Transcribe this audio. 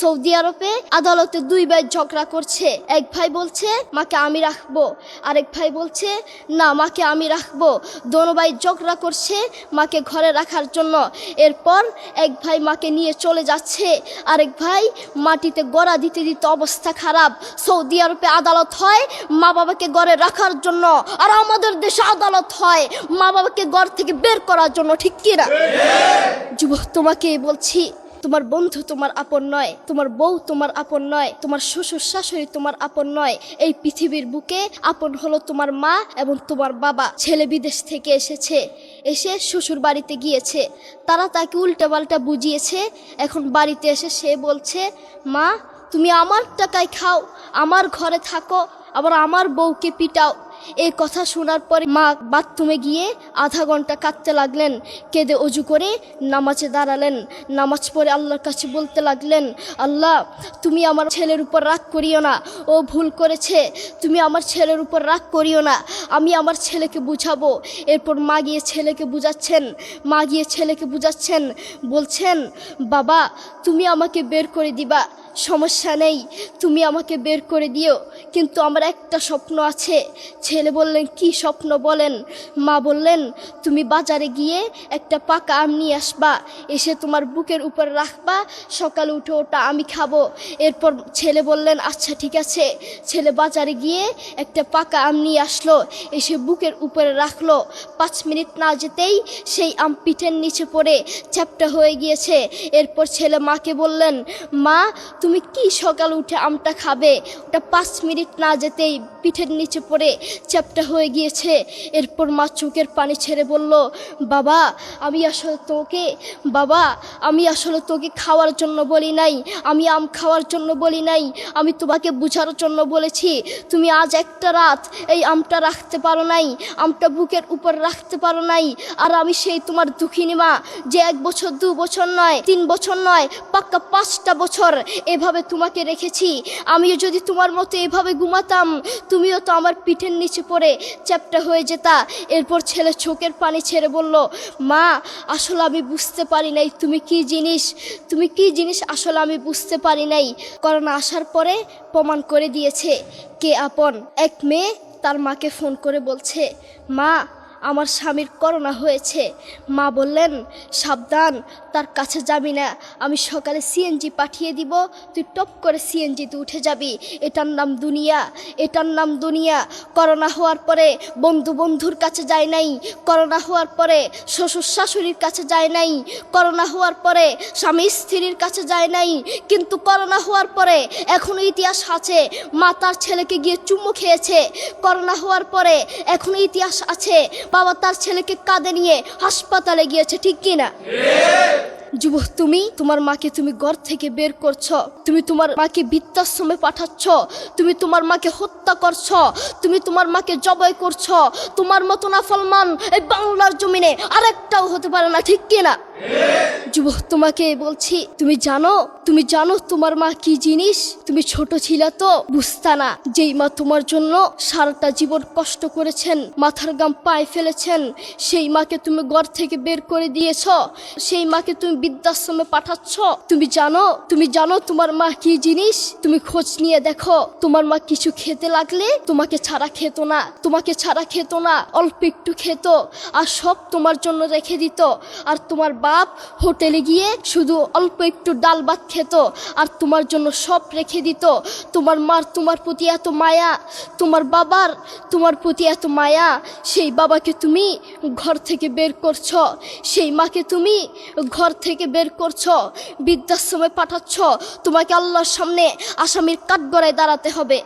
Saudi আরবে আদালতে দুই ভাই ঝগড়া করছে। এক ভাই বলছে মাকে আমি রাখবো, আরেক ভাই বলছে না মাকে আমি রাখবো। দোনো ভাই ঝগড়া করছে মাকে ঘরে রাখার জন্য। এরপর এক ভাই মাকে নিয়ে চলে যাচ্ছে, আরেক ভাই মাটিতে গড়া দিতে দিতে অবস্থা খারাপ। সৌদি আরবে আদালত হয় মা বাবাকে ঘরে রাখার জন্য, আর আমাদের দেশে আদালত হয় মা বাবাকে ঘর থেকে বের করার জন্য, ঠিক কিনা? যুবক, তোমাকে বলছি, তোমার বন্ধু তোমার আপন নয়, তোমার বউ তোমার আপন নয়, তোমার শ্বশুর শাশুড়ি তোমার আপন নয়। এই পৃথিবীর বুকে আপন হলো তোমার মা এবং তোমার বাবা। ছেলে বিদেশ থেকে এসে শ্বশুর বাড়িতে গিয়েছে, তারা তাকে উল্টাপাল্টা বুঝিয়েছে। এখন বাড়িতে এসে সে বলছে মা তুমি আমার টাকায় খাও, আমার ঘরে থাকো, আবার আমার বউকে পিটাও। এই কথা শোনার পরে মা বাথরুমে গিয়ে আধা ঘন্টা কাঁদতে লাগলেন। কেঁদে অজু করে নামাজে দাঁড়ালেন। নামাজ পড়ে আল্লাহর কাছে বলতে লাগলেন, আল্লাহ তুমি আমার ছেলের উপর রাগ করিও না, ও ভুল করেছে, তুমি আমার ছেলের উপর রাগ করিও না, আমি আমার ছেলেকে বুঝাবো। এরপর মা গিয়ে ছেলেকে বুঝাচ্ছেন, বলছেন বাবা তুমি আমাকে বের করে দিবা, সমস্যা নেই, তুমি আমাকে বের করে দিও, কিন্তু আমার একটা স্বপ্ন আছে। ছেলে বললেন কি স্বপ্ন বলেন? মা বললেন তুমি বাজারে গিয়ে একটা পাকা আম নিয়ে আসবা, এসে তোমার বুকের উপর রাখবা, সকালে উঠে ওটা আমি খাবো। এরপর ছেলে বললেন আচ্ছা ঠিক আছে। ছেলে বাজারে গিয়ে একটা পাকা আম নিয়ে আসলো, এসে বুকের উপরে রাখলো। 5 মিনিট না যেতেই সেই আম পিঠের নিচে পড়ে চ্যাপ্টা হয়ে গিয়েছে। এরপর ছেলে মাকে বললেন মা তুমি কি সকালে উঠে আমটা খাবে? ওটা 5 মিনিট না যেতেই পিঠের নিচে পড়ে চ্যাপ্টা হয়ে গিয়েছে। এরপর মা চোখের পানি ছেড়ে বলল বাবা আমি আসলে তোকে খাওয়ার জন্য বলি নাই, আমি আম খাওয়ার জন্য বলি নাই, আমি তোমাকে বুঝার জন্য বলেছি। তুমি আজ একটা রাত এই আমটা রাখতে পারো নাই, আমটা বুকের উপর রাখতে পারো নাই, আর আমি সেই তোমার দুঃখিনী মা যে 1 বছর 2 বছর নয় 3 বছর নয় পাক্কা 5টা বছর এভাবে তোমাকে রেখেছি। আমিও যদি তোমার মতো এভাবে ঘুমাতাম তুমিও তো আমার পিঠের নিচে পড়ে চ্যাপ্টা হয়ে যেতা। এরপর ছেলে চোখের পানি ছেড়ে বলল মা আসলে আমি বুঝতে পারি নাই তুমি কি জিনিস আসলে আমি বুঝতে পারি নাই। করোনা আসার পরে প্রমাণ করে দিয়েছে কে আপন। এক মেয়ে তার মাকে ফোন করে বলছে মা আমার স্বামীর করোনা হয়েছে। মা বললেন সাবধান, তার কাছে যাবি না, আমি সকালে সিএনজি পাঠিয়ে দিব, তুই টপ করে সিএনজিতে উঠে যাবি। এটার নাম দুনিয়া। করোনা হওয়ার পরে বন্ধুর কাছে যায় নাই, করোনা হওয়ার পরে শ্বশুর শাশুড়ির কাছে যায় নাই, করোনা হওয়ার পরে স্বামী স্ত্রীর কাছে যায় নাই, কিন্তু করোনা হওয়ার পরে এখনো ইতিহাস আছে মা তার ছেলেকে গিয়ে চুমু খেয়েছে। করোনা হওয়ার পরে এখনো ইতিহাস আছে বাবা তার ছেলেকে কাঁধে নিয়ে হাসপাতালে গিয়েছে, ঠিক কিনা? যুবক, তুমি তোমার মাকে তুমি ঘর থেকে বের করছো, তুমি তোমার মাকে বৃদ্ধাশ্রমে পাঠাচ্ছ, তুমি তোমার মাকে হত্যা করছো, তুমি তোমার মাকে জবাই করছো। তোমার মতো নাফরমান এই বাংলার জমিনে আরেকটাও হতে পারে না, ঠিক কিনা? যুবক, তোমাকে বলছি, তুমি জানো তোমার মা কি জিনিস? তুমি ছোট ছিলে তো বুঝতা না। যেই মা তোমার জন্য সারাটা জীবন কষ্ট করেছেন, মাথার গাম পায়ে ফেলেছেন, সেই মাকে তুমি ঘর থেকে বের করে দিয়েছ, সেই মাকে তুমি বৃদ্ধাশ্রমে পাঠাচ্ছ। তুমি জানো তোমার মা কি জিনিস? তুমি খোঁজ নিয়ে দেখো, তোমার মা কিছু খেতে লাগলে তোমাকে ছাড়া খেত না, অল্প একটু খেত, আর সব তোমার জন্য রেখে দিত। আর তোমার বাপ হোটেলে গিয়ে শুধু অল্প একটু ডাল ভাত খেত, আর তোমার জন্য সব রেখে দিত। তোমার মার তোমার প্রতি এত মায়া, তোমার বাবার তোমার প্রতি এত মায়া, সেই বাবাকে তুমি ঘর থেকে বের করছো, সেই মাকে তুমি ঘর থেকে বের করছো, বৃদ্ধাশ্রমে পাঠাচ্ছ। তোমাকে আল্লাহর সামনে আসামির কাঠগড়ায় দাঁড়াতে হবে।